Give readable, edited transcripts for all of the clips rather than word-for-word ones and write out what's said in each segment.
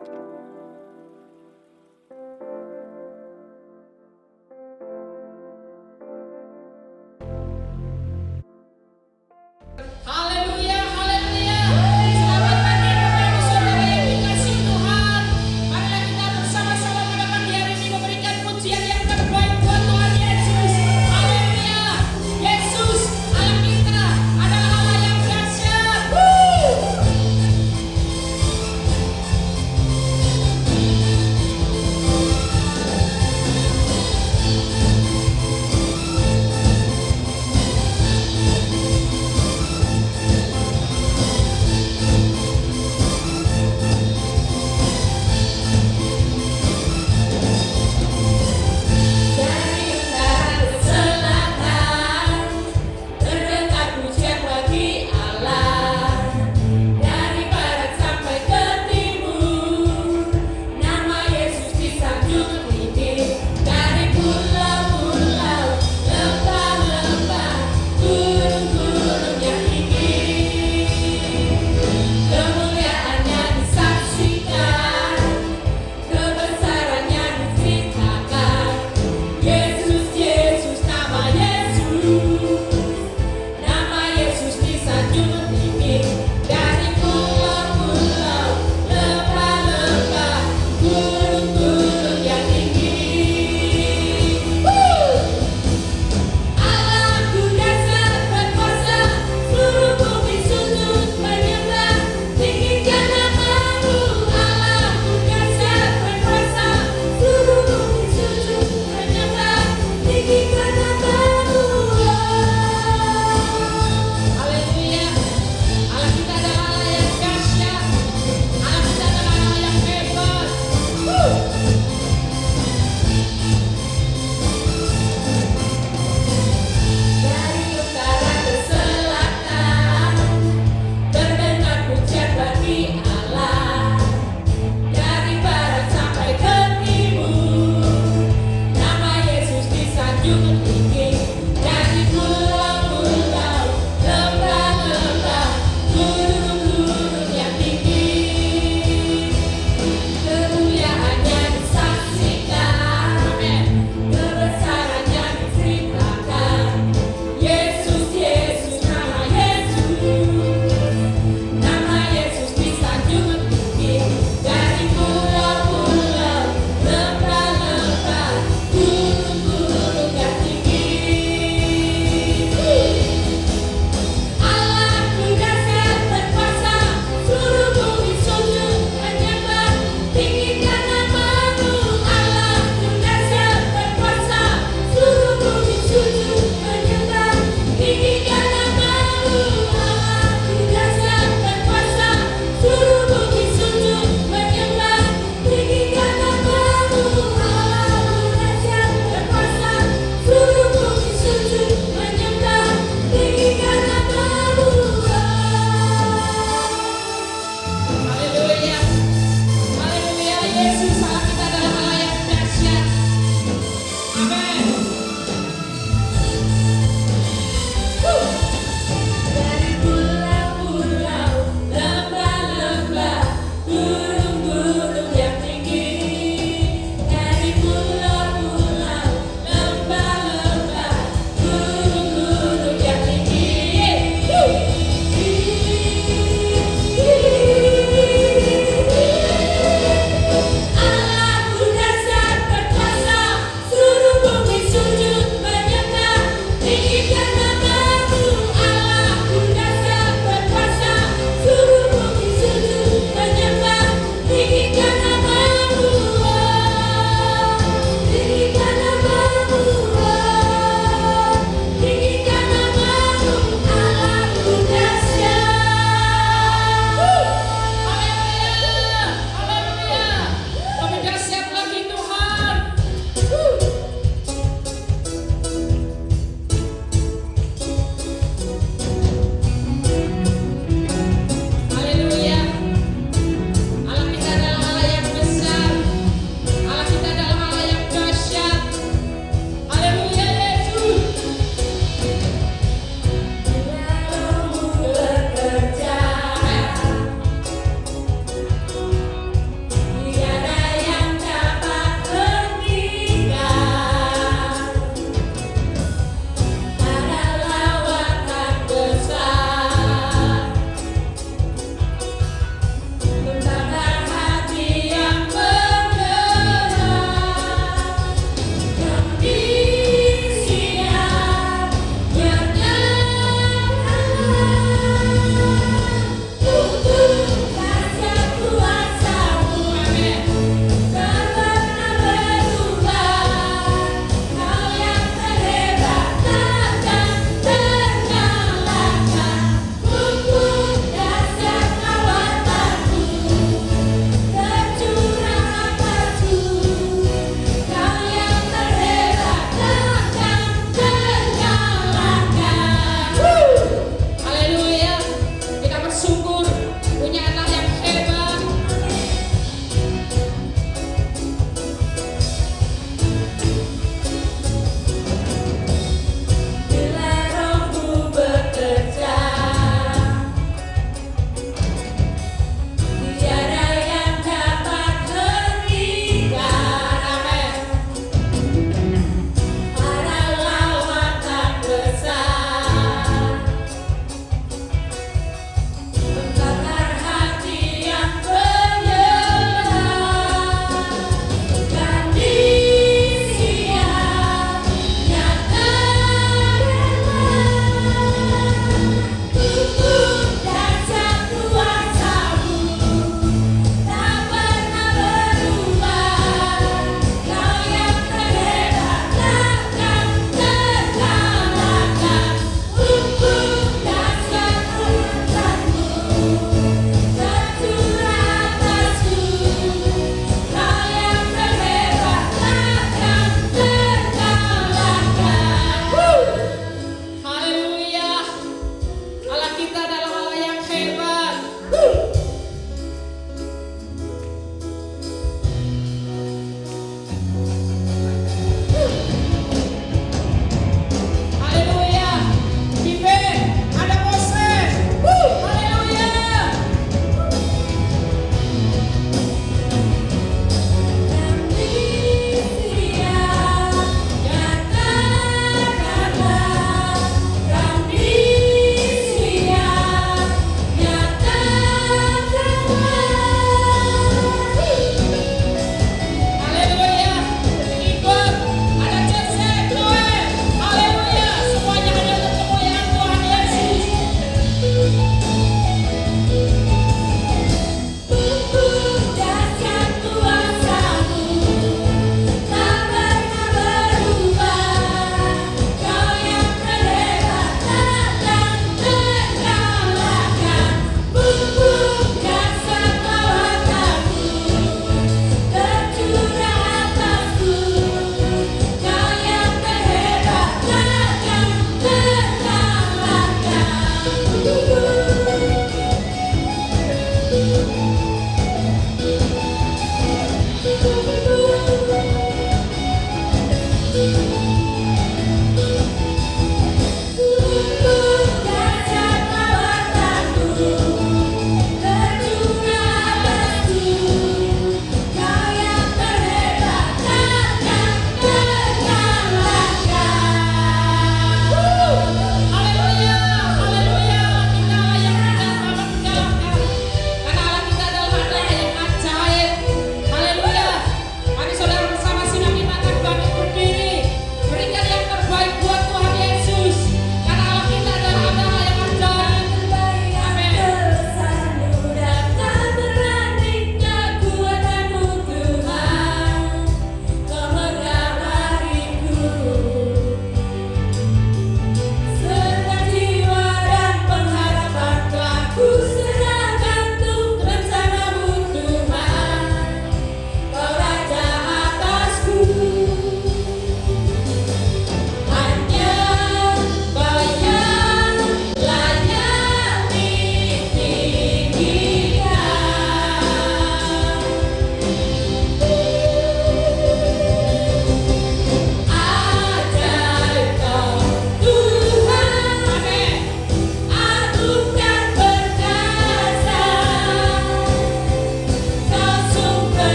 Haleluya, haleluya. Selamat pagi Bapak Ibu Saudara yang dikasihi Tuhan. Marilah kita bersama-sama pada pagi hari ini memberikan pujian yang terbaik buat Tuhan Yesus. Haleluya. Yesus, Allah kita adalah Allah yang dahsyat.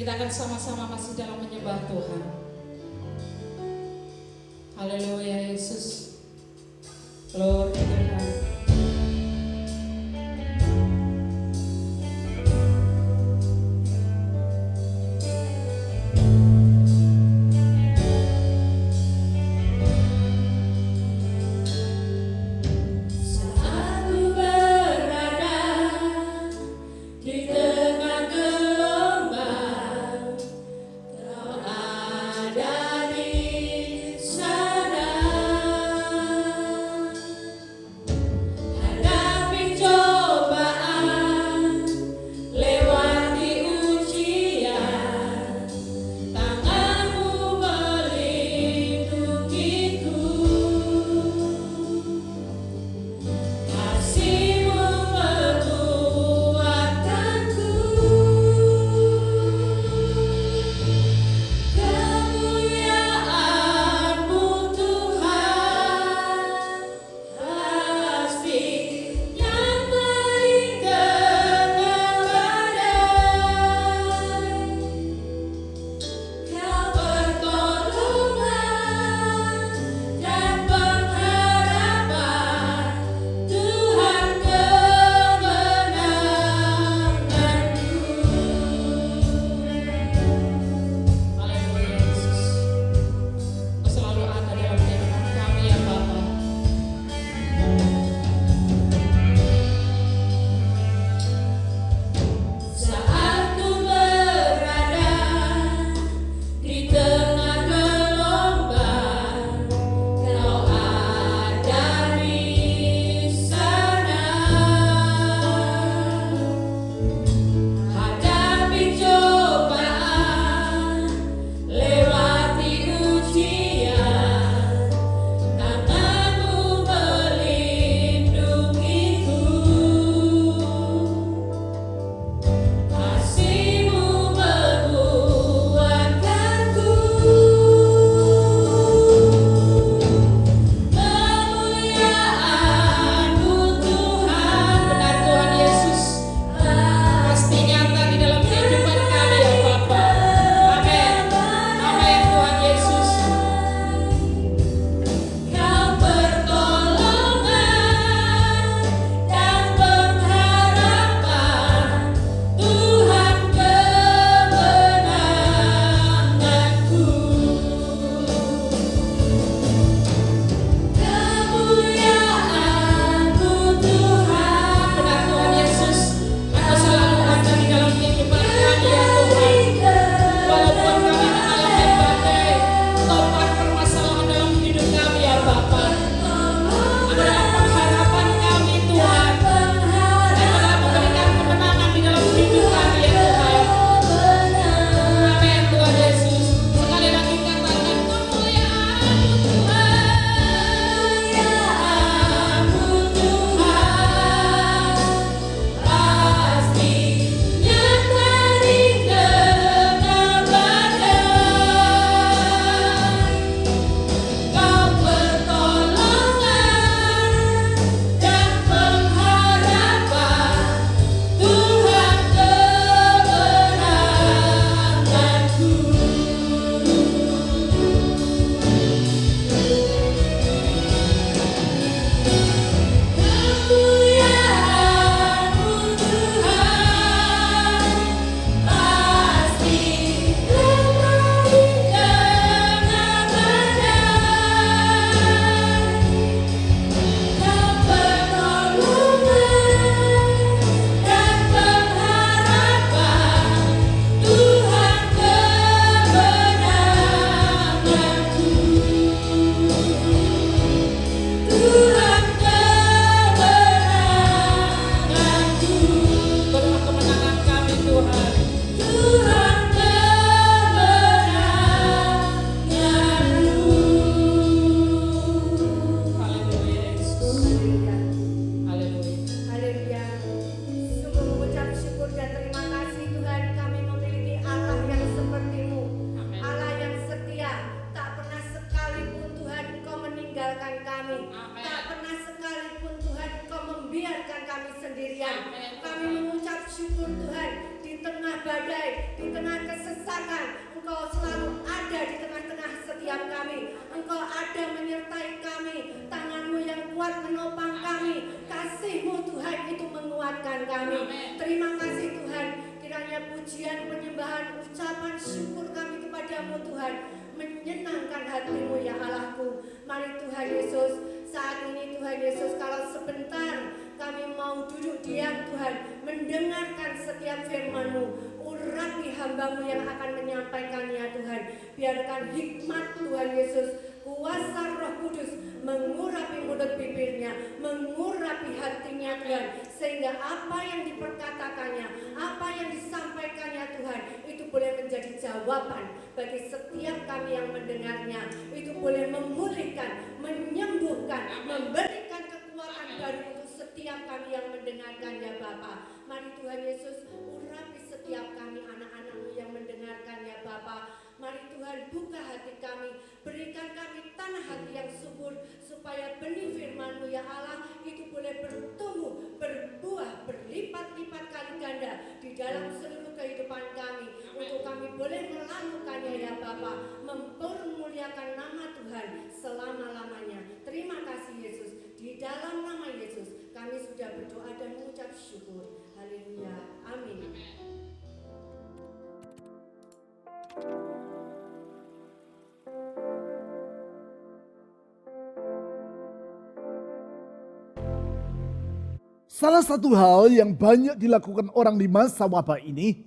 Kita akan sama-sama masih dalam menyembah Tuhan. Haleluya Yesus. Glory Tuhan. rasakan Engkau selalu ada di tengah-tengah setiap kami. Engkau ada menyertai kami. Tangan-Mu yang kuat menopang kami. Kasih-Mu Tuhan itu menguatkan kami. Terima kasih Tuhan. Kiranya pujian, penyembahan, ucapan syukur kami kepadamu Tuhan menyenangkan hati-Mu ya Allahku. Mari Tuhan Yesus, saat ini Tuhan Yesus, kalau sebentar kami mau duduk diam Tuhan, mendengarkan setiap firman-Mu. Urapi hamba-Mu yang akan menyampaikannya Tuhan. Biarkan hikmat Tuhan Yesus, kuasa Roh Kudus mengurapi mulut bibirnya, mengurapi hatinya Tuhan. Sehingga apa yang diperkatakannya, apa yang disampaikannya Tuhan, itu boleh menjadi jawaban bagi setiap kami yang mendengarnya. Itu boleh memulihkan, menyembuhkan, memberikan kekuatan baru untuk setiap kami yang mendengarkannya Bapa. Mari Tuhan Yesus urapi setiap kami anak-anak-Mu yang mendengarkannya Bapa. Mari Tuhan buka hati kami, berikan kami tanah hati yang subur, supaya benih firman-Mu ya Allah itu boleh bertumbuh, berbuah, berlipat-lipat kali ganda di dalam seluruh kehidupan kami. Untuk kami boleh melakukannya ya Bapa, mempermuliakan nama Tuhan selama-lamanya. Terima kasih Yesus, di dalam nama Yesus kami sudah berdoa dan mengucap syukur. Haleluya, amin. Salah satu hal yang banyak dilakukan orang di masa wabah ini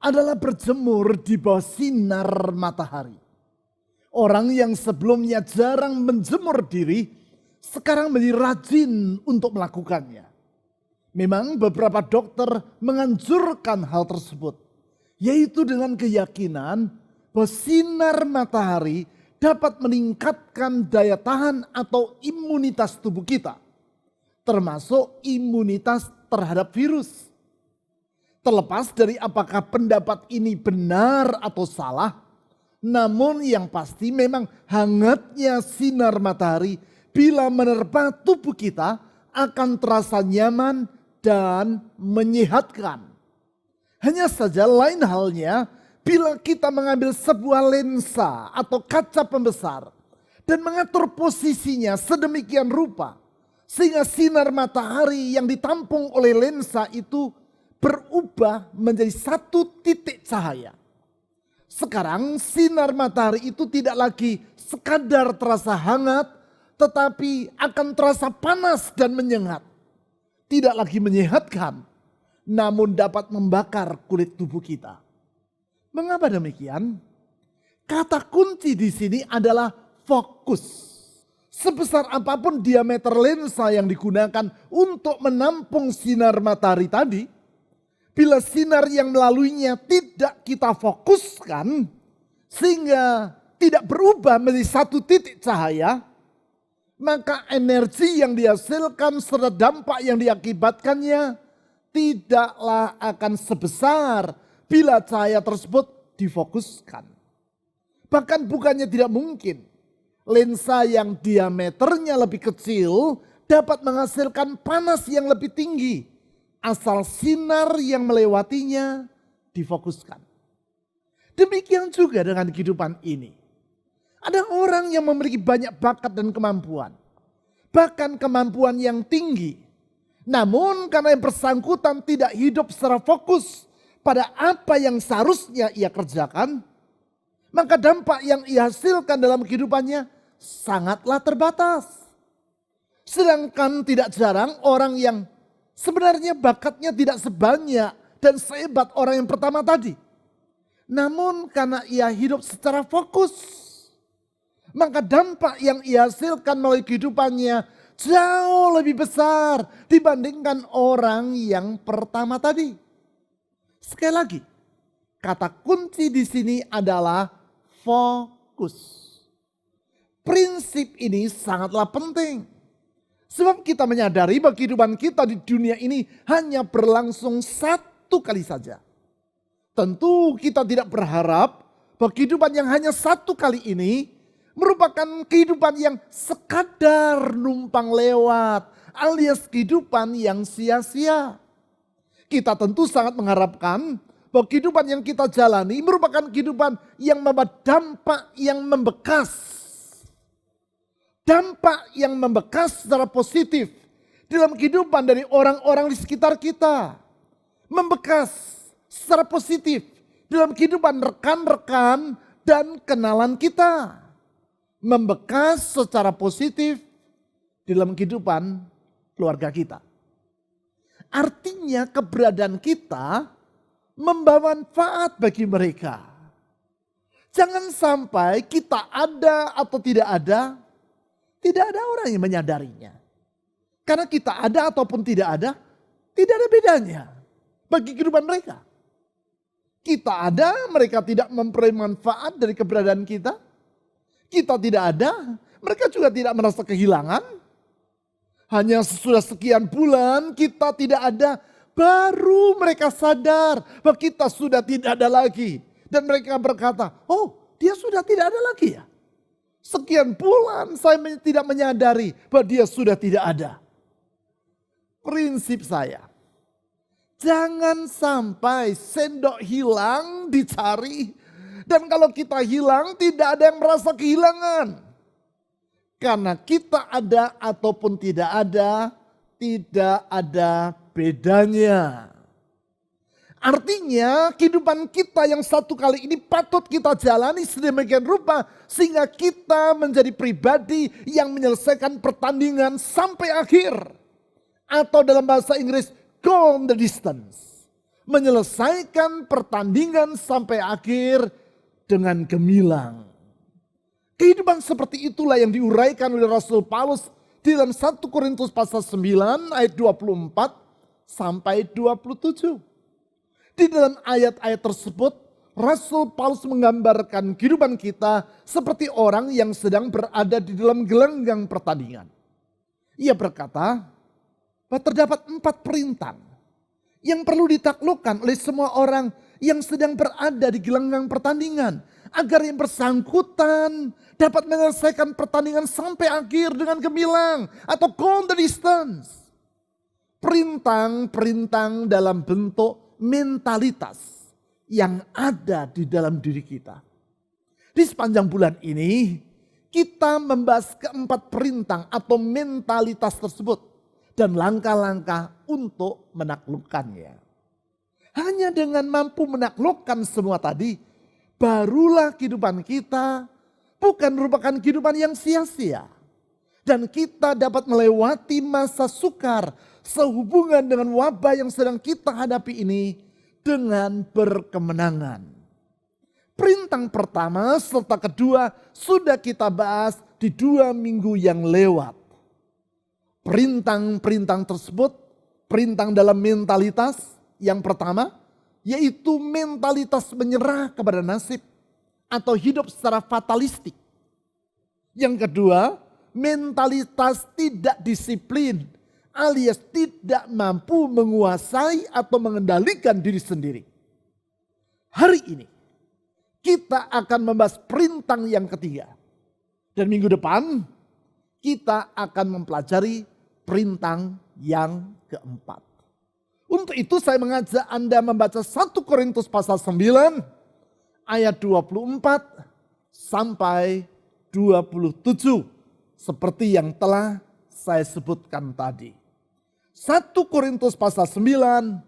adalah berjemur di bawah sinar matahari. Orang yang sebelumnya jarang menjemur diri, sekarang menjadi rajin untuk melakukannya. Memang beberapa dokter menganjurkan hal tersebut, yaitu dengan keyakinan bahwa sinar matahari dapat meningkatkan daya tahan atau imunitas tubuh kita, termasuk imunitas terhadap virus. Terlepas dari apakah pendapat ini benar atau salah, namun yang pasti memang hangatnya sinar matahari bila menerpa tubuh kita akan terasa nyaman dan menyehatkan. Hanya saja lain halnya bila kita mengambil sebuah lensa atau kaca pembesar dan mengatur posisinya sedemikian rupa sehingga sinar matahari yang ditampung oleh lensa itu berubah menjadi satu titik cahaya. Sekarang sinar matahari itu tidak lagi sekadar terasa hangat, tetapi akan terasa panas dan menyengat. Tidak lagi menyehatkan, namun dapat membakar kulit tubuh kita. Mengapa demikian? Kata kunci di sini adalah fokus. Sebesar apapun diameter lensa yang digunakan untuk menampung sinar matahari tadi, bila sinar yang melaluinya tidak kita fokuskan sehingga tidak berubah menjadi satu titik cahaya, maka energi yang dihasilkan serta dampak yang diakibatkannya tidaklah akan sebesar bila cahaya tersebut difokuskan. Bahkan bukannya tidak mungkin, lensa yang diameternya lebih kecil dapat menghasilkan panas yang lebih tinggi asal sinar yang melewatinya difokuskan. Demikian juga dengan kehidupan ini. Ada orang yang memiliki banyak bakat dan kemampuan, bahkan kemampuan yang tinggi. Namun karena yang bersangkutan tidak hidup secara fokus pada apa yang seharusnya ia kerjakan, maka dampak yang ia hasilkan dalam kehidupannya sangatlah terbatas. Sedangkan tidak jarang orang yang sebenarnya bakatnya tidak sebanyak dan sehebat orang yang pertama tadi. Namun karena ia hidup secara fokus, maka dampak yang ia hasilkan melalui kehidupannya jauh lebih besar dibandingkan orang yang pertama tadi. Sekali lagi, kata kunci di sini adalah fokus. Prinsip ini sangatlah penting. Sebab kita menyadari bahwa kehidupan kita di dunia ini hanya berlangsung satu kali saja. Tentu kita tidak berharap bahwa kehidupan yang hanya satu kali ini merupakan kehidupan yang sekadar numpang lewat alias kehidupan yang sia-sia. Kita tentu sangat mengharapkan bahwa kehidupan yang kita jalani merupakan kehidupan yang membawa dampak yang membekas. Dampak yang membekas secara positif dalam kehidupan dari orang-orang di sekitar kita. Membekas secara positif dalam kehidupan rekan-rekan dan kenalan kita. Membekas secara positif dalam kehidupan keluarga kita. Artinya keberadaan kita membawa manfaat bagi mereka. Jangan sampai kita ada atau tidak ada orang yang menyadarinya. Karena kita ada ataupun tidak ada bedanya bagi kehidupan mereka. Kita ada, mereka tidak memperoleh manfaat dari keberadaan kita. Kita tidak ada, mereka juga tidak merasa kehilangan. Hanya sesudah sekian bulan kita tidak ada, baru mereka sadar bahwa kita sudah tidak ada lagi. Dan mereka berkata, oh dia sudah tidak ada lagi ya. Sekian bulan saya tidak menyadari bahwa dia sudah tidak ada. Prinsip saya, jangan sampai sendok hilang dicari. Dan kalau kita hilang tidak ada yang merasa kehilangan. Karena kita ada ataupun tidak ada bedanya. Artinya kehidupan kita yang satu kali ini patut kita jalani sedemikian rupa. Sehingga kita menjadi pribadi yang menyelesaikan pertandingan sampai akhir. Atau dalam bahasa Inggris, go the distance. Menyelesaikan pertandingan sampai akhir dengan gemilang. Kehidupan seperti itulah yang diuraikan oleh Rasul Paulus di dalam 1 Korintus pasal 9 ayat 24 sampai 27. Di dalam ayat-ayat tersebut Rasul Paulus menggambarkan kehidupan kita seperti orang yang sedang berada di dalam gelanggang pertandingan. Ia berkata bahwa terdapat 4 perintah yang perlu ditaklukkan oleh semua orang yang sedang berada di gelanggang pertandingan. Agar yang bersangkutan dapat menyelesaikan pertandingan sampai akhir dengan gemilang atau go the distance. Perintah dalam bentuk mentalitas yang ada di dalam diri kita. Di sepanjang bulan ini kita membahas keempat perintah atau mentalitas tersebut dan langkah-langkah untuk menaklukkannya. Hanya dengan mampu menaklukkan semua tadi, barulah kehidupan kita bukan merupakan kehidupan yang sia-sia. Dan kita dapat melewati masa sukar sehubungan dengan wabah yang sedang kita hadapi ini dengan berkemenangan. Perintah pertama serta kedua sudah kita bahas di 2 minggu yang lewat. Perintah tersebut, perintah dalam mentalitas yang pertama, yaitu mentalitas menyerah kepada nasib atau hidup secara fatalistik. Yang kedua, mentalitas tidak disiplin alias tidak mampu menguasai atau mengendalikan diri sendiri. Hari ini kita akan membahas perintah yang ketiga. Dan minggu depan kita akan mempelajari perintah yang keempat. Untuk itu saya mengajak Anda membaca 1 Korintus pasal 9 ayat 24 sampai 27. Seperti yang telah saya sebutkan tadi. 1 Korintus pasal 9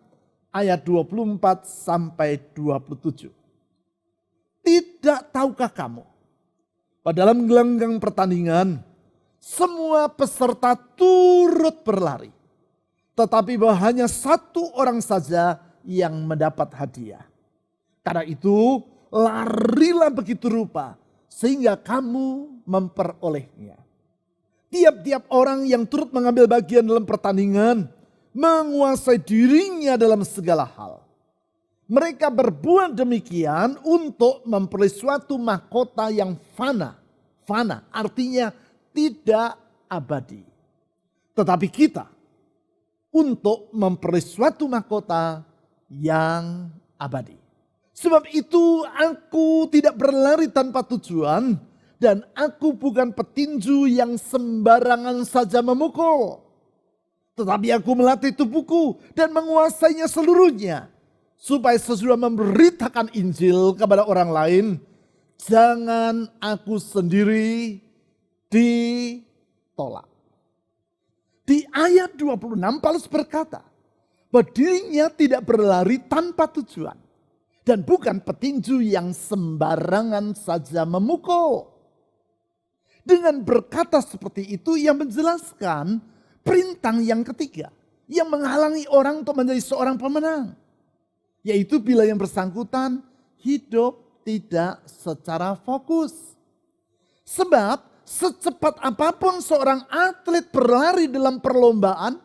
ayat 24 sampai 27. Tidak tahukah kamu bahwa dalam gelanggang pertandingan semua peserta turut berlari. Tetapi bahwa hanya 1 orang saja yang mendapat hadiah. Karena itu larilah begitu rupa sehingga kamu memperolehnya. Tiap-tiap orang yang turut mengambil bagian dalam pertandingan menguasai dirinya dalam segala hal. Mereka berbuat demikian untuk memperoleh suatu mahkota yang fana. Fana artinya tidak abadi. Tetapi kita untuk memperoleh suatu mahkota yang abadi. Sebab itu aku tidak berlari tanpa tujuan dan aku bukan petinju yang sembarangan saja memukul. Tetapi aku melatih tubuhku dan menguasainya seluruhnya supaya sesudah memberitakan Injil kepada orang lain, jangan aku sendiri ditolak. Di ayat 26 Paulus berkata bahwa dirinya tidak berlari tanpa tujuan dan bukan petinju yang sembarangan saja memukul. Dengan berkata seperti itu ia menjelaskan perintah yang ketiga yang menghalangi orang untuk menjadi seorang pemenang. Yaitu bila yang bersangkutan hidup tidak secara fokus. Sebab secepat apapun seorang atlet berlari dalam perlombaan,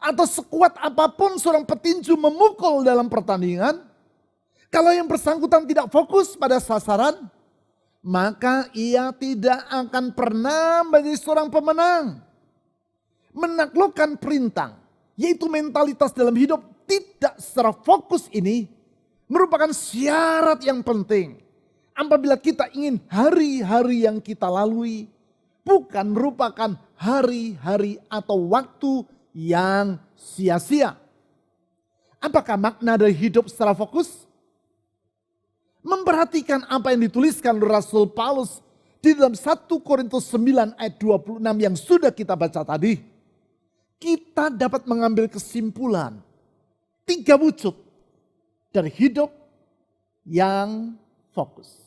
atau sekuat apapun seorang petinju memukul dalam pertandingan, kalau yang bersangkutan tidak fokus pada sasaran, maka ia tidak akan pernah menjadi seorang pemenang. Menaklukkan perintah, yaitu mentalitas dalam hidup tidak secara fokus ini merupakan syarat yang penting. Apabila kita ingin hari-hari yang kita lalui bukan merupakan hari-hari atau waktu yang sia-sia. Apakah makna dari hidup secara fokus? Memperhatikan apa yang dituliskan oleh Rasul Paulus di dalam 1 Korintus 9 ayat 26 yang sudah kita baca tadi. Kita dapat mengambil kesimpulan 3 wujud dari hidup yang fokus.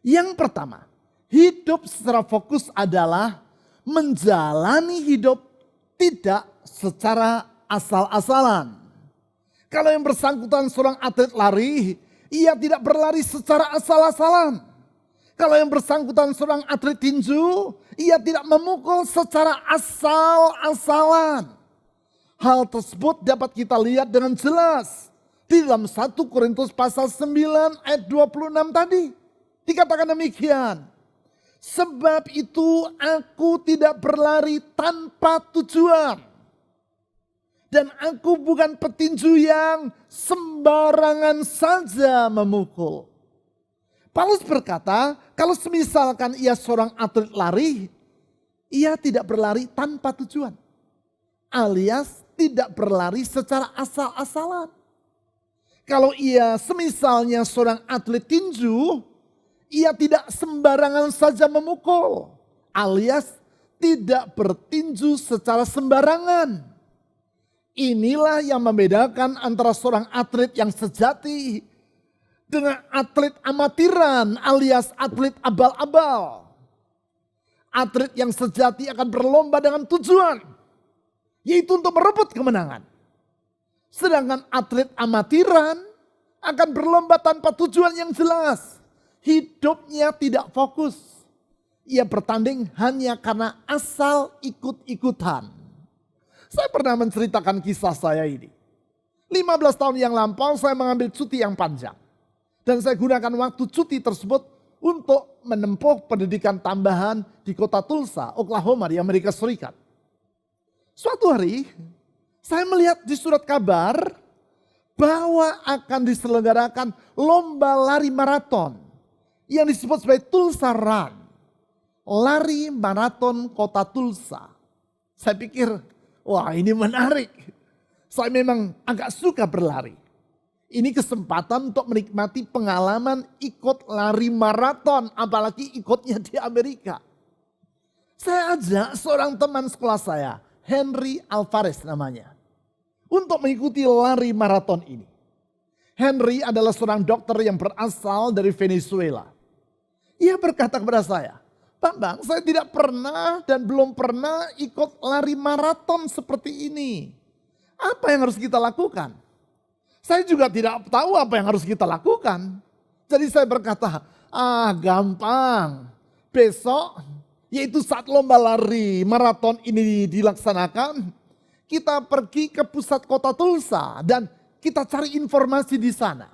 Yang pertama, hidup secara fokus adalah menjalani hidup tidak secara asal-asalan. Kalau yang bersangkutan seorang atlet lari, ia tidak berlari secara asal-asalan. Kalau yang bersangkutan seorang atlet tinju, ia tidak memukul secara asal-asalan. Hal tersebut dapat kita lihat dengan jelas di dalam 1 Korintus pasal 9 ayat 26 tadi. Dikatakan demikian. Sebab itu aku tidak berlari tanpa tujuan. Dan aku bukan petinju yang sembarangan saja memukul. Paulus berkata, kalau semisalkan ia seorang atlet lari, ia tidak berlari tanpa tujuan. Alias tidak berlari secara asal-asalan. Kalau ia semisalnya seorang atlet tinju, ia tidak sembarangan saja memukul. Alias tidak bertinju secara sembarangan. Inilah yang membedakan antara seorang atlet yang sejati dengan atlet amatiran alias atlet abal-abal. Atlet yang sejati akan berlomba dengan tujuan, yaitu untuk merebut kemenangan. Sedangkan atlet amatiran akan berlomba tanpa tujuan yang jelas. Hidupnya tidak fokus. Ia bertanding hanya karena asal ikut-ikutan. Saya pernah menceritakan kisah saya ini. 15 tahun yang lampau saya mengambil cuti yang panjang. Dan saya gunakan waktu cuti tersebut untuk menempuh pendidikan tambahan di kota Tulsa, Oklahoma di Amerika Serikat. Suatu hari saya melihat di surat kabar bahwa akan diselenggarakan lomba lari maraton yang disebut sebagai Tulsa Run. Lari maraton kota Tulsa. Saya pikir, wah ini menarik. Saya memang agak suka berlari. Ini kesempatan untuk menikmati pengalaman ikut lari maraton, apalagi ikutnya di Amerika. Saya ajak seorang teman sekolah saya, Henry Alvarez namanya, untuk mengikuti lari maraton ini. Henry adalah seorang dokter yang berasal dari Venezuela. Ia berkata kepada saya, Pak Bang, saya tidak pernah dan belum pernah ikut lari maraton seperti ini. Apa yang harus kita lakukan? Saya juga tidak tahu apa yang harus kita lakukan. Jadi saya berkata, gampang. Besok, yaitu saat lomba lari maraton ini dilaksanakan, kita pergi ke pusat kota Tulsa dan kita cari informasi di sana.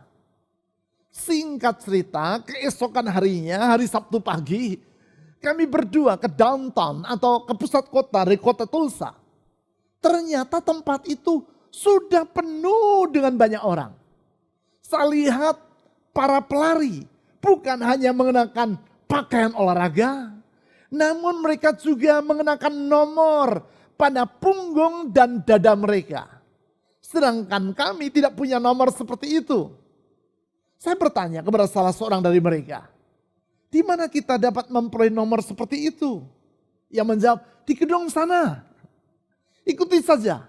Singkat cerita, keesokan harinya, hari Sabtu pagi, kami berdua ke downtown atau ke pusat kota dari kota Tulsa. Ternyata tempat itu sudah penuh dengan banyak orang. Saya lihat para pelari bukan hanya mengenakan pakaian olahraga, namun mereka juga mengenakan nomor pada punggung dan dada mereka. Sedangkan kami tidak punya nomor seperti itu. Saya bertanya kepada salah seorang dari mereka, di mana kita dapat memperoleh nomor seperti itu? Yang menjawab, di gedung sana. Ikuti saja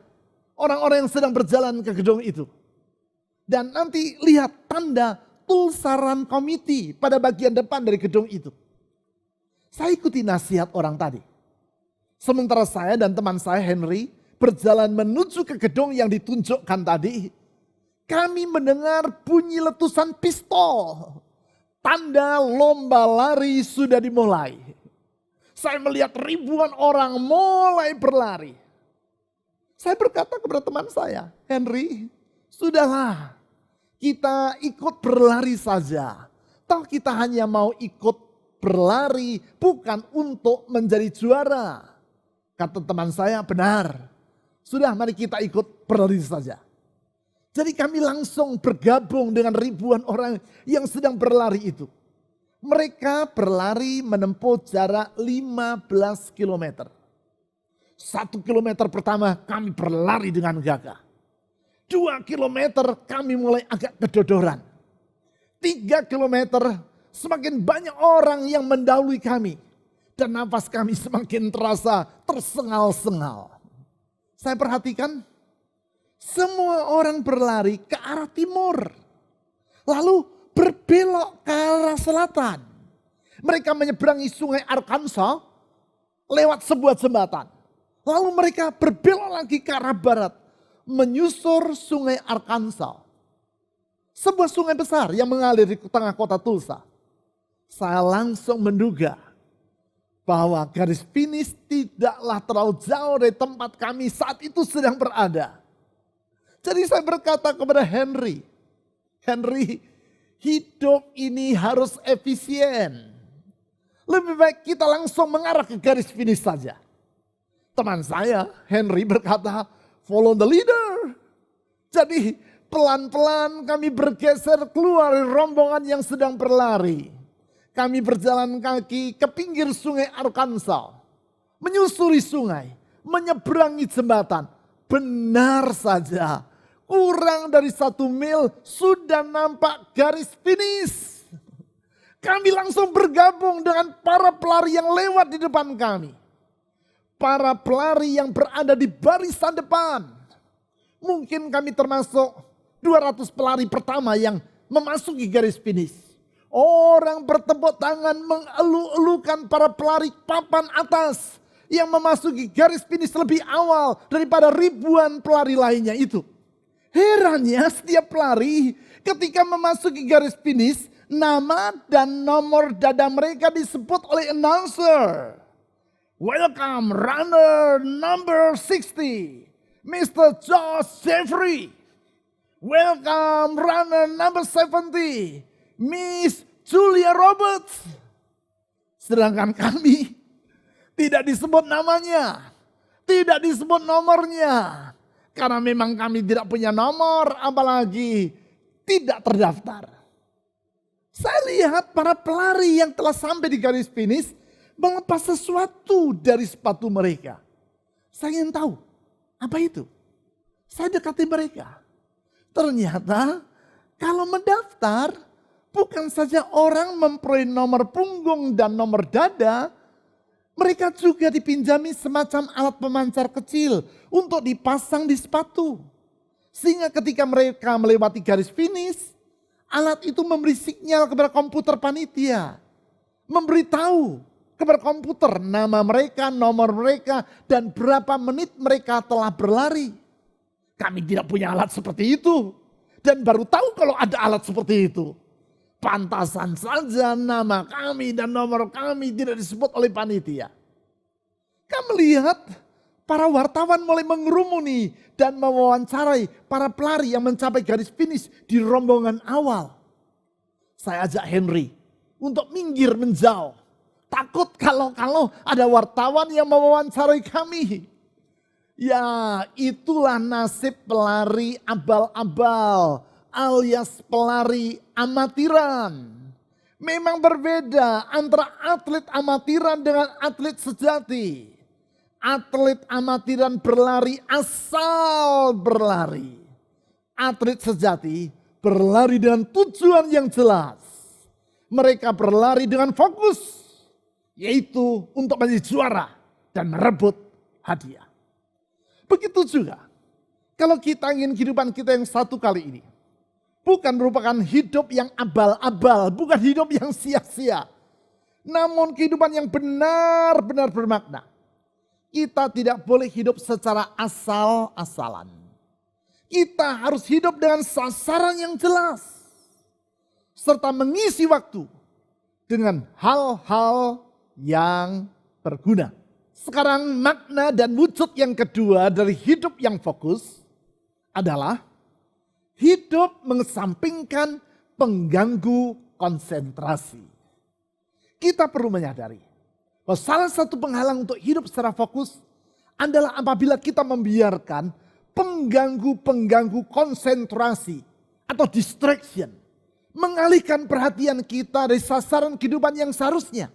orang-orang yang sedang berjalan ke gedung itu. Dan nanti lihat tanda Tulsa Run Committee pada bagian depan dari gedung itu. Saya ikuti nasihat orang tadi. Sementara saya dan teman saya Henry berjalan menuju ke gedung yang ditunjukkan tadi. Kami mendengar bunyi letusan pistol. Tanda lomba lari sudah dimulai. Saya melihat ribuan orang mulai berlari. Saya berkata kepada teman saya, Henry, sudahlah kita ikut berlari saja. Toh kita hanya mau ikut berlari bukan untuk menjadi juara. Kata teman saya, benar. Sudah mari kita ikut berlari saja. Jadi kami langsung bergabung dengan ribuan orang yang sedang berlari itu. Mereka berlari menempuh jarak 15 km. 1 kilometer pertama kami berlari dengan gagah. 2 kilometer kami mulai agak kedodoran. 3 kilometer semakin banyak orang yang mendahului kami. Dan nafas kami semakin terasa tersengal-sengal. Saya perhatikan semua orang berlari ke arah timur. Lalu berbelok ke arah selatan. Mereka menyeberangi sungai Arkansas lewat sebuah jembatan. Lalu mereka berbelok lagi ke arah barat. Menyusur sungai Arkansas. Sebuah sungai besar yang mengalir di tengah kota Tulsa. Saya langsung menduga bahwa garis finish tidaklah terlalu jauh dari tempat kami saat itu sedang berada. Jadi saya berkata kepada Henry, Henry, hidup ini harus efisien. Lebih baik kita langsung mengarah ke garis finish saja. Teman saya, Henry berkata, follow the leader. Jadi pelan-pelan kami bergeser keluar dari rombongan yang sedang berlari. Kami berjalan kaki ke pinggir sungai Arkansas. Menyusuri sungai, menyeberangi jembatan. Benar saja, kurang dari 1 mil sudah nampak garis finish. Kami langsung bergabung dengan para pelari yang lewat di depan kami. Para pelari yang berada di barisan depan. Mungkin kami termasuk 200 pelari pertama yang memasuki garis finish. Orang bertepuk tangan mengeluh-elukan para pelari papan atas yang memasuki garis finish lebih awal daripada ribuan pelari lainnya itu. Herannya setiap pelari ketika memasuki garis finish, nama dan nomor dada mereka disebut oleh announcer. Welcome runner number 60, Mr. Josh Jeffrey. Welcome runner number 70, Miss Julia Roberts. Sedangkan kami tidak disebut namanya, tidak disebut nomornya. Karena memang kami tidak punya nomor, apalagi tidak terdaftar. Saya lihat para pelari yang telah sampai di garis finish melepas sesuatu dari sepatu mereka. Saya ingin tahu, apa itu? Saya dekati mereka. Ternyata kalau mendaftar, bukan saja orang memperoleh nomor punggung dan nomor dada, mereka juga dipinjami semacam alat pemancar kecil untuk dipasang di sepatu. Sehingga ketika mereka melewati garis finish, alat itu memberi sinyal kepada komputer panitia. Memberitahu kepada komputer nama mereka, nomor mereka, dan berapa menit mereka telah berlari. Kami tidak punya alat seperti itu. Dan baru tahu kalau ada alat seperti itu. Pantasan saja nama kami dan nomor kami tidak disebut oleh panitia. Kami melihat para wartawan mulai mengerumuni dan mewawancarai para pelari yang mencapai garis finish di rombongan awal. Saya ajak Henry untuk minggir menjauh. Takut kalau ada wartawan yang mewawancarai kami. Ya, itulah nasib pelari abal-abal alias pelari amatiran. Memang berbeda antara atlet amatiran dengan atlet sejati. Atlet amatiran berlari asal berlari. Atlet sejati berlari dengan tujuan yang jelas. Mereka berlari dengan fokus, yaitu untuk menjadi juara dan merebut hadiah. Begitu juga kalau kita ingin kehidupan kita yang satu kali ini bukan merupakan hidup yang abal-abal, bukan hidup yang sia-sia, namun kehidupan yang benar-benar bermakna. Kita tidak boleh hidup secara asal-asalan. Kita harus hidup dengan sasaran yang jelas, serta mengisi waktu dengan hal-hal yang berguna. Sekarang makna dan wujud yang kedua dari hidup yang fokus adalah hidup mengesampingkan pengganggu konsentrasi. Kita perlu menyadari bahwa salah satu penghalang untuk hidup secara fokus adalah apabila kita membiarkan pengganggu-pengganggu konsentrasi atau distraction mengalihkan perhatian kita dari sasaran kehidupan yang seharusnya.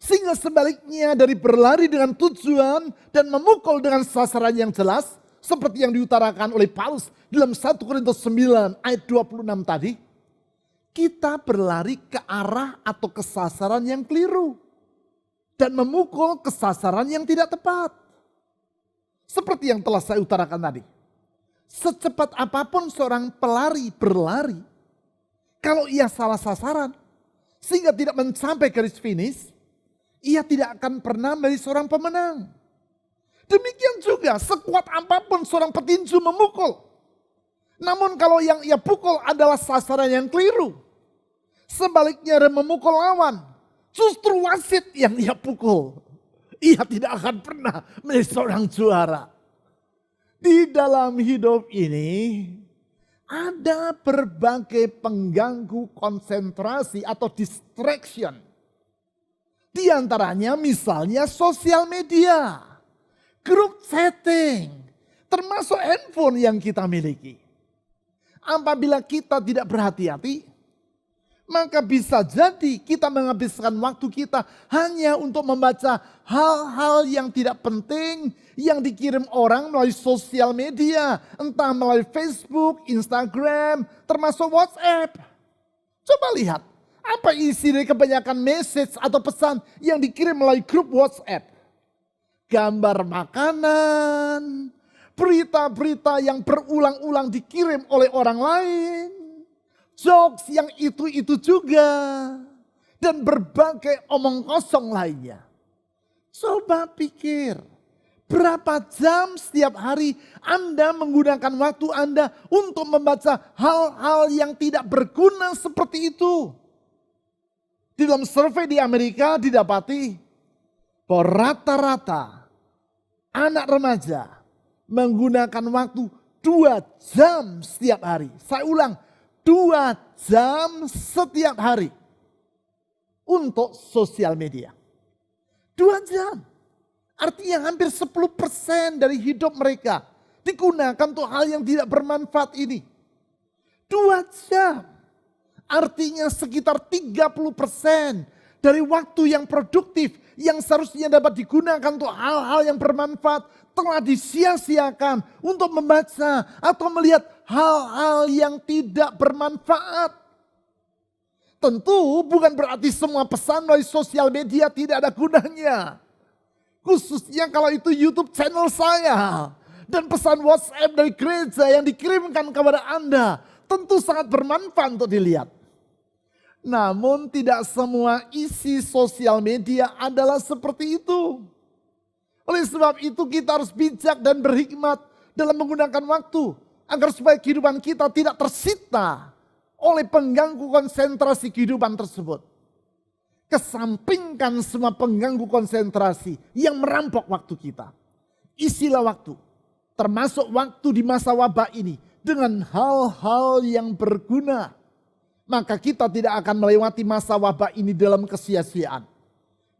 Sehingga sebaliknya dari berlari dengan tujuan dan memukul dengan sasaran yang jelas, seperti yang diutarakan oleh Paulus dalam 1 Korintus 9 ayat 26 tadi, kita berlari ke arah atau ke sasaran yang keliru dan memukul ke sasaran yang tidak tepat. Seperti yang telah saya utarakan tadi. Secepat apapun seorang pelari berlari, kalau ia salah sasaran sehingga tidak mencapai garis finish, ia tidak akan pernah menjadi seorang pemenang. Demikian juga sekuat apapun seorang petinju memukul, namun kalau yang ia pukul adalah sasaran yang keliru, sebaliknya dia memukul lawan, justru wasit yang ia pukul, ia tidak akan pernah menjadi seorang juara. Di dalam hidup ini ada berbagai pengganggu konsentrasi atau distraction. Di antaranya misalnya sosial media, grup chatting, termasuk handphone yang kita miliki. Apabila kita tidak berhati-hati, maka bisa jadi kita menghabiskan waktu kita hanya untuk membaca hal-hal yang tidak penting yang dikirim orang melalui sosial media, entah melalui Facebook, Instagram, termasuk WhatsApp. Coba lihat, apa isi dari kebanyakan message atau pesan yang dikirim melalui grup WhatsApp? Gambar makanan, berita-berita yang berulang-ulang dikirim oleh orang lain, jokes yang itu-itu juga, dan berbagai omong kosong lainnya. Coba pikir, berapa jam setiap hari Anda menggunakan waktu Anda untuk membaca hal-hal yang tidak berguna seperti itu? Di dalam survei di Amerika didapati bahwa rata-rata anak remaja menggunakan waktu 2 jam setiap hari. Saya ulang, 2 jam setiap hari untuk sosial media. 2 jam. Artinya hampir 10% dari hidup mereka digunakan untuk hal yang tidak bermanfaat ini. 2 jam. Artinya sekitar 30% dari waktu yang produktif yang seharusnya dapat digunakan untuk hal-hal yang bermanfaat telah disia-siakan untuk membaca atau melihat hal-hal yang tidak bermanfaat. Tentu bukan berarti semua pesan melalui sosial media tidak ada gunanya. Khususnya kalau itu YouTube channel saya dan pesan WhatsApp dari gereja yang dikirimkan kepada Anda tentu sangat bermanfaat untuk dilihat. Namun tidak semua isi sosial media adalah seperti itu. Oleh sebab itu kita harus bijak dan berhikmat dalam menggunakan waktu agar supaya kehidupan kita tidak tersita oleh pengganggu konsentrasi kehidupan tersebut. Kesampingkan semua pengganggu konsentrasi yang merampok waktu kita. Isilah waktu, termasuk waktu di masa wabah ini dengan hal-hal yang berguna. Maka kita tidak akan melewati masa wabah ini dalam kesia-siaan.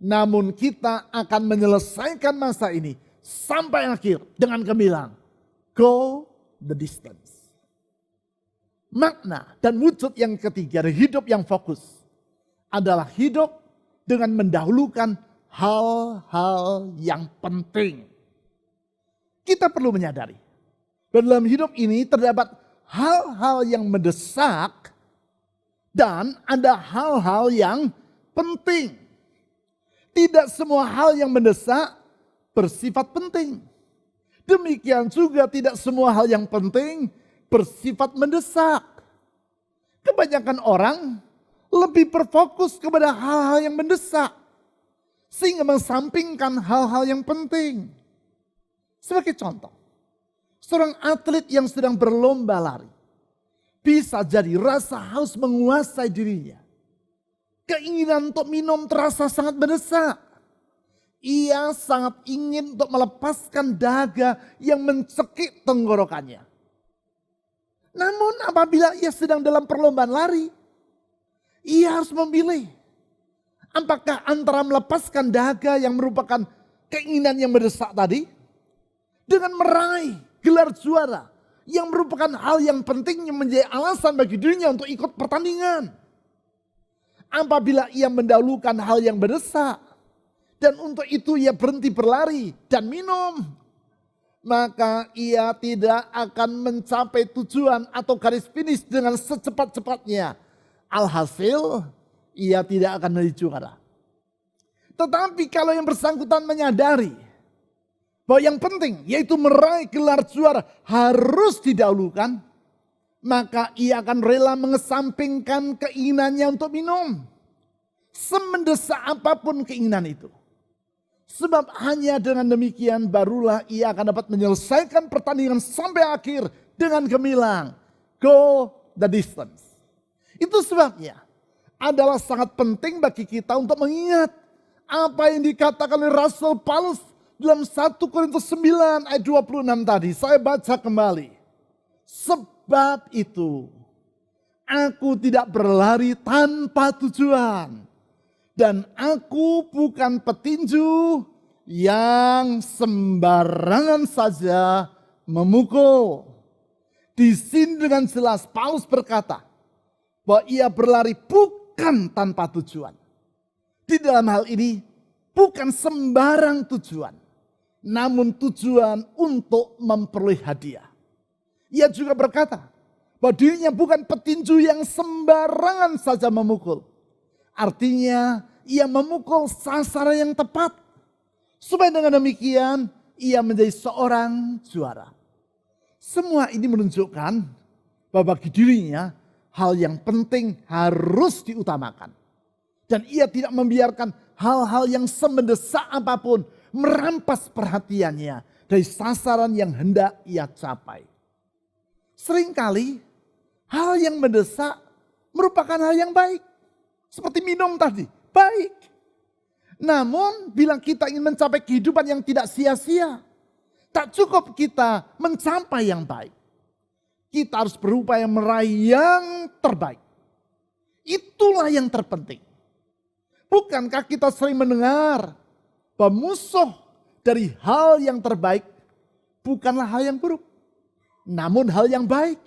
Namun kita akan menyelesaikan masa ini sampai akhir dengan gemilang. Go the distance. Makna dan wujud yang ketiga dari hidup yang fokus adalah hidup dengan mendahulukan hal-hal yang penting. Kita perlu menyadari bahwa dalam hidup ini terdapat hal-hal yang mendesak dan ada hal-hal yang penting. Tidak semua hal yang mendesak bersifat penting. Demikian juga tidak semua hal yang penting bersifat mendesak. Kebanyakan orang lebih berfokus kepada hal-hal yang mendesak, sehingga mengesampingkan hal-hal yang penting. Sebagai contoh, seorang atlet yang sedang berlomba lari, bisa jadi rasa haus menguasai dirinya. Keinginan untuk minum terasa sangat mendesak. Ia sangat ingin untuk melepaskan dahaga yang mencekik tenggorokannya. Namun apabila ia sedang dalam perlombaan lari, ia harus memilih. Apakah antara melepaskan dahaga yang merupakan keinginan yang mendesak tadi, dengan meraih gelar juara yang merupakan hal yang penting yang menjadi alasan bagi dirinya untuk ikut pertandingan. Apabila ia mendahulukan hal yang mendesak, dan untuk itu ia berhenti berlari dan minum, maka ia tidak akan mencapai tujuan atau garis finish dengan secepat-cepatnya. Alhasil, ia tidak akan menjadi juara. Tetapi kalau yang bersangkutan menyadari bahwa yang penting yaitu meraih gelar juara harus didahulukan, maka ia akan rela mengesampingkan keinginannya untuk minum. Semendesak apapun keinginan itu. Sebab hanya dengan demikian barulah ia akan dapat menyelesaikan pertandingan sampai akhir dengan gemilang. Go the distance. Itu sebabnya adalah sangat penting bagi kita untuk mengingat apa yang dikatakan oleh Rasul Paulus dalam 1 Korintus 9 ayat 26 tadi. Saya baca kembali. Sebab itu aku tidak berlari tanpa tujuan. Dan aku bukan petinju yang sembarangan saja memukul. Di sini dengan jelas Paulus berkata bahwa ia berlari bukan tanpa tujuan. Di dalam hal ini bukan sembarang tujuan, namun tujuan untuk memperoleh hadiah. Ia juga berkata bahwa dirinya bukan petinju yang sembarangan saja memukul. Artinya ia memukul sasaran yang tepat. Supaya dengan demikian ia menjadi seorang juara. Semua ini menunjukkan bahwa bagi dirinya hal yang penting harus diutamakan. Dan ia tidak membiarkan hal-hal yang semendesak apapun merampas perhatiannya dari sasaran yang hendak ia capai. Seringkali hal yang mendesak merupakan hal yang baik. Seperti minum tadi, baik. Namun bila kita ingin mencapai kehidupan yang tidak sia-sia, tak cukup kita mencapai yang baik. Kita harus berupaya meraih yang terbaik. Itulah yang terpenting. Bukankah kita sering mendengar bahwa musuh dari hal yang terbaik bukanlah hal yang buruk, namun hal yang baik.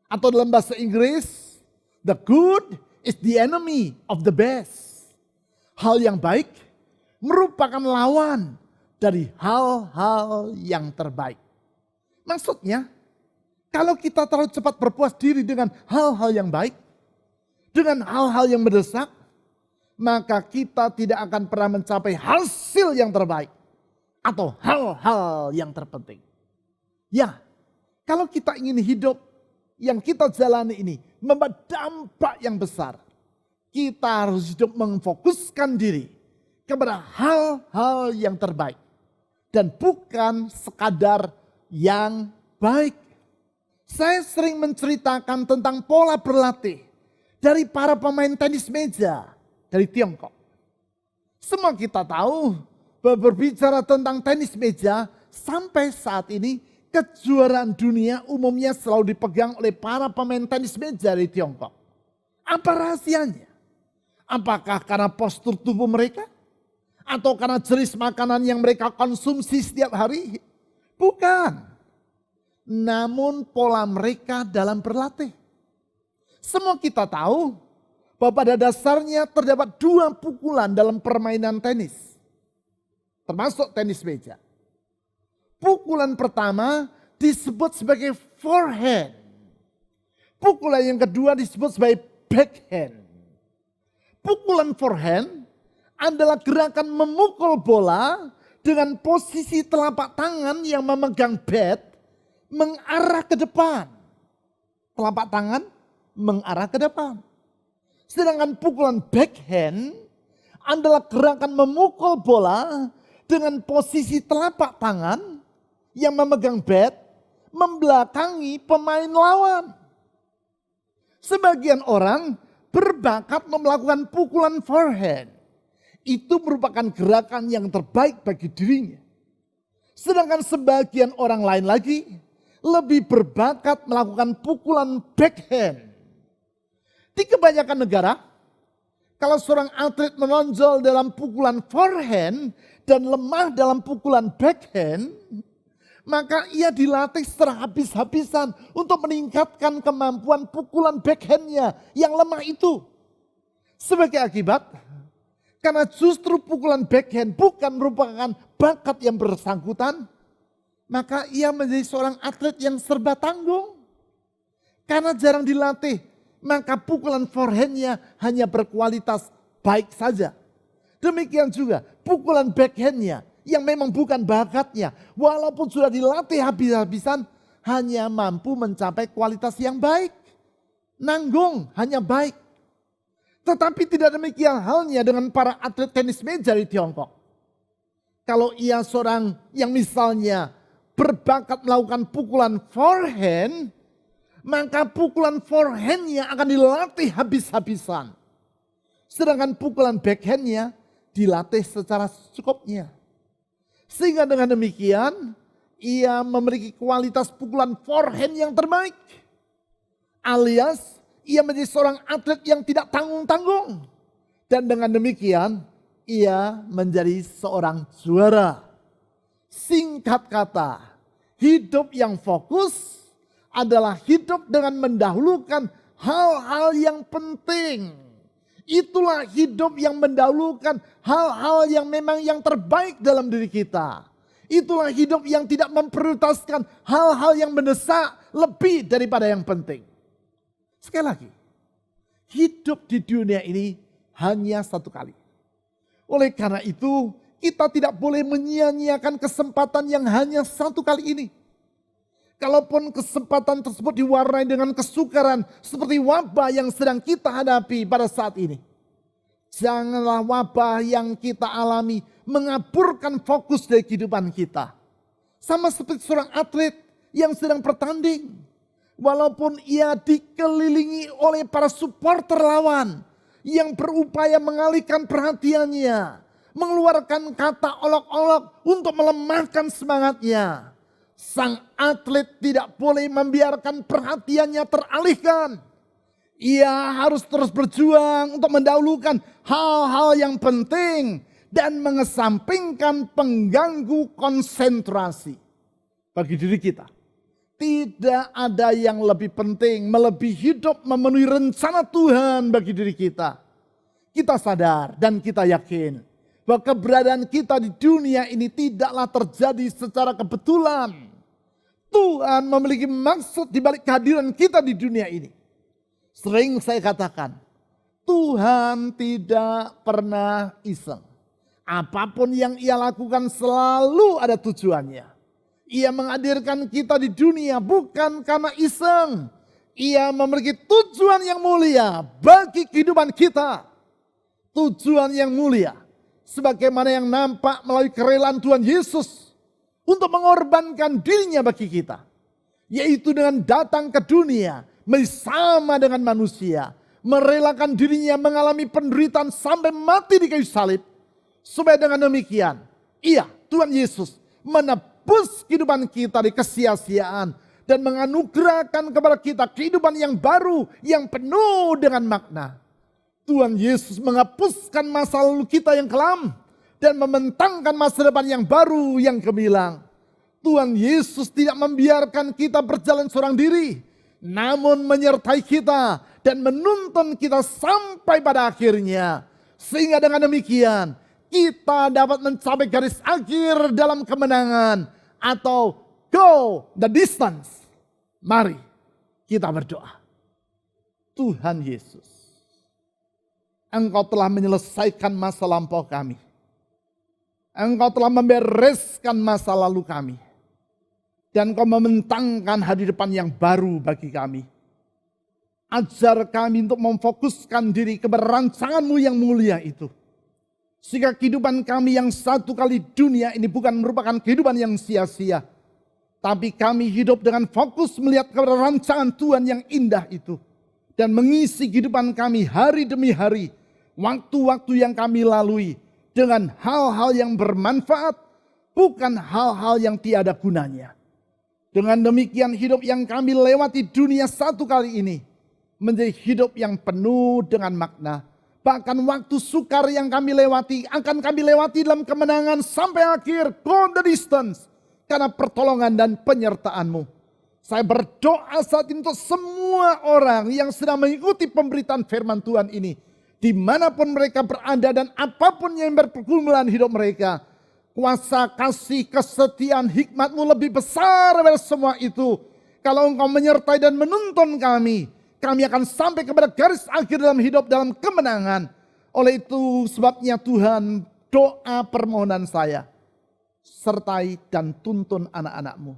Atau dalam bahasa Inggris, the good is the enemy of the best. Hal yang baik merupakan lawan dari hal-hal yang terbaik. Maksudnya, kalau kita terlalu cepat berpuas diri dengan hal-hal yang baik, dengan hal-hal yang mendesak, maka kita tidak akan pernah mencapai hasil yang terbaik atau hal-hal yang terpenting. Ya, kalau kita ingin hidup yang kita jalani ini membawa dampak yang besar, kita harus hidup memfokuskan diri kepada hal-hal yang terbaik dan bukan sekadar yang baik. Saya sering menceritakan tentang pola berlatih dari para pemain tenis meja dari Tiongkok. Semua kita tahu bahwa berbicara tentang tenis meja sampai saat ini kejuaraan dunia umumnya selalu dipegang oleh para pemain tenis meja dari Tiongkok. Apa rahasianya? Apakah karena postur tubuh mereka? Atau karena jenis makanan yang mereka konsumsi setiap hari? Bukan. Namun pola mereka dalam berlatih. Semua kita tahu bahwa pada dasarnya terdapat 2 pukulan dalam permainan tenis. Termasuk tenis meja. Pukulan pertama disebut sebagai forehand. Pukulan yang kedua disebut sebagai backhand. Pukulan forehand adalah gerakan memukul bola dengan posisi telapak tangan yang memegang bat mengarah ke depan. Telapak tangan mengarah ke depan. Sedangkan pukulan backhand adalah gerakan memukul bola dengan posisi telapak tangan yang memegang bat membelakangi pemain lawan. Sebagian orang berbakat melakukan pukulan forehand. Itu merupakan gerakan yang terbaik bagi dirinya. Sedangkan sebagian orang lain lagi lebih berbakat melakukan pukulan backhand. Di kebanyakan negara, kalau seorang atlet menonjol dalam pukulan forehand dan lemah dalam pukulan backhand, maka ia dilatih secara habis-habisan untuk meningkatkan kemampuan pukulan backhandnya yang lemah itu. Sebagai akibat, karena justru pukulan backhand bukan merupakan bakat yang bersangkutan, maka ia menjadi seorang atlet yang serba tanggung. Karena jarang dilatih, maka pukulan forehandnya hanya berkualitas baik saja. Demikian juga pukulan backhandnya yang memang bukan bakatnya, walaupun sudah dilatih habis-habisan, hanya mampu mencapai kualitas yang baik. Nanggung, hanya baik. Tetapi tidak demikian halnya dengan para atlet tenis meja di Tiongkok. Kalau ia seorang yang misalnya berbakat melakukan pukulan forehand, maka pukulan forehandnya akan dilatih habis-habisan. Sedangkan pukulan backhandnya dilatih secara secukupnya. Sehingga dengan demikian ia memiliki kualitas pukulan forehand yang terbaik. Alias ia menjadi seorang atlet yang tidak tanggung-tanggung. Dan dengan demikian ia menjadi seorang juara. Singkat kata, hidup yang fokus adalah hidup dengan mendahulukan hal-hal yang penting. Itulah hidup yang mendahulukan hal-hal yang memang yang terbaik dalam diri kita. Itulah hidup yang tidak memprioritaskan hal-hal yang mendesak lebih daripada yang penting. Sekali lagi, hidup di dunia ini hanya satu kali. Oleh karena itu, kita tidak boleh menyia-nyiakan kesempatan yang hanya satu kali ini. Kalaupun kesempatan tersebut diwarnai dengan kesukaran seperti wabah yang sedang kita hadapi pada saat ini. Janganlah wabah yang kita alami mengaburkan fokus dari kehidupan kita. Sama seperti seorang atlet yang sedang bertanding. Walaupun ia dikelilingi oleh para supporter lawan yang berupaya mengalihkan perhatiannya. Mengeluarkan kata olok-olok untuk melemahkan semangatnya. Sang atlet tidak boleh membiarkan perhatiannya teralihkan. Ia harus terus berjuang untuk mendahulukan hal-hal yang penting dan mengesampingkan pengganggu konsentrasi. Bagi diri kita, tidak ada yang lebih penting melebihi hidup memenuhi rencana Tuhan bagi diri kita. Kita sadar dan kita yakin bahwa keberadaan kita di dunia ini tidaklah terjadi secara kebetulan. Tuhan memiliki maksud di balik kehadiran kita di dunia ini. Sering saya katakan, Tuhan tidak pernah iseng. Apapun yang ia lakukan selalu ada tujuannya. Ia menghadirkan kita di dunia bukan karena iseng. Ia memiliki tujuan yang mulia bagi kehidupan kita. Tujuan yang mulia. Sebagaimana yang nampak melalui kerelaan Tuhan Yesus. Untuk mengorbankan dirinya bagi kita. Yaitu dengan datang ke dunia bersama dengan manusia. Merelakan dirinya mengalami penderitaan sampai mati di kayu salib. Supaya dengan demikian, Tuhan Yesus menebus kehidupan kita di kesia-siaan. Dan menganugerahkan kepada kita kehidupan yang baru, yang penuh dengan makna. Tuhan Yesus menghapuskan masa lalu kita yang kelam. Dan membentangkan masa depan yang baru, yang gemilang. Tuhan Yesus tidak membiarkan kita berjalan seorang diri. Namun menyertai kita dan menuntun kita sampai pada akhirnya. Sehingga dengan demikian kita dapat mencapai garis akhir dalam kemenangan. Atau go the distance. Mari kita berdoa. Tuhan Yesus, Engkau telah menyelesaikan masa lampau kami. Engkau telah membereskan masa lalu kami. Dan Engkau membentangkan hari depan yang baru bagi kami. Ajar kami untuk memfokuskan diri kepada rancangan-Mu yang mulia itu. Sehingga kehidupan kami yang satu kali dunia ini bukan merupakan kehidupan yang sia-sia. Tapi kami hidup dengan fokus melihat kepada rancangan Tuhan yang indah itu. Dan mengisi kehidupan kami hari demi hari. Waktu-waktu yang kami lalui. Dengan hal-hal yang bermanfaat. Bukan hal-hal yang tiada gunanya. Dengan demikian hidup yang kami lewati dunia satu kali ini. Menjadi hidup yang penuh dengan makna. Bahkan waktu sukar yang kami lewati akan kami lewati dalam kemenangan sampai akhir. Go the distance. Karena pertolongan dan penyertaan-Mu. Saya berdoa saat ini untuk semua orang yang sedang mengikuti pemberitaan firman Tuhan ini. Dimanapun mereka berada dan apapun yang berpergumulan hidup mereka. Kuasa, kasih, kesetiaan, hikmat-Mu lebih besar dari semua itu. Kalau Engkau menyertai dan menuntun kami akan sampai kepada garis akhir dalam hidup dalam kemenangan. Oleh itu sebabnya Tuhan, doa permohonan saya, sertai dan tuntun anak-anak-Mu.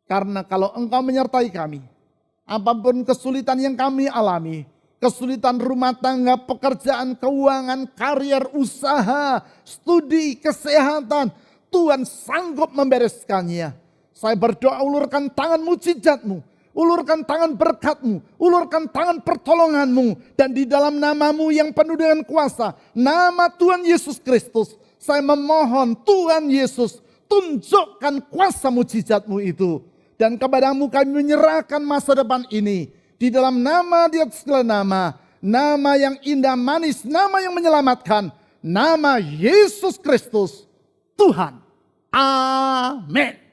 Karena kalau Engkau menyertai kami, apapun kesulitan yang kami alami, kesulitan rumah tangga, pekerjaan, keuangan, karier, usaha, studi, kesehatan, Tuhan sanggup membereskannya. Saya berdoa ulurkan tangan mujizat-Mu. Ulurkan tangan berkat-Mu, ulurkan tangan pertolongan-Mu. Dan di dalam nama-Mu yang penuh dengan kuasa, nama Tuhan Yesus Kristus, saya memohon Tuhan Yesus, tunjukkan kuasa mujizat-Mu itu. Dan kepada-Mu kami menyerahkan masa depan ini. Di dalam nama di atas segala nama, nama yang indah manis, nama yang menyelamatkan, nama Yesus Kristus, Tuhan. Amin.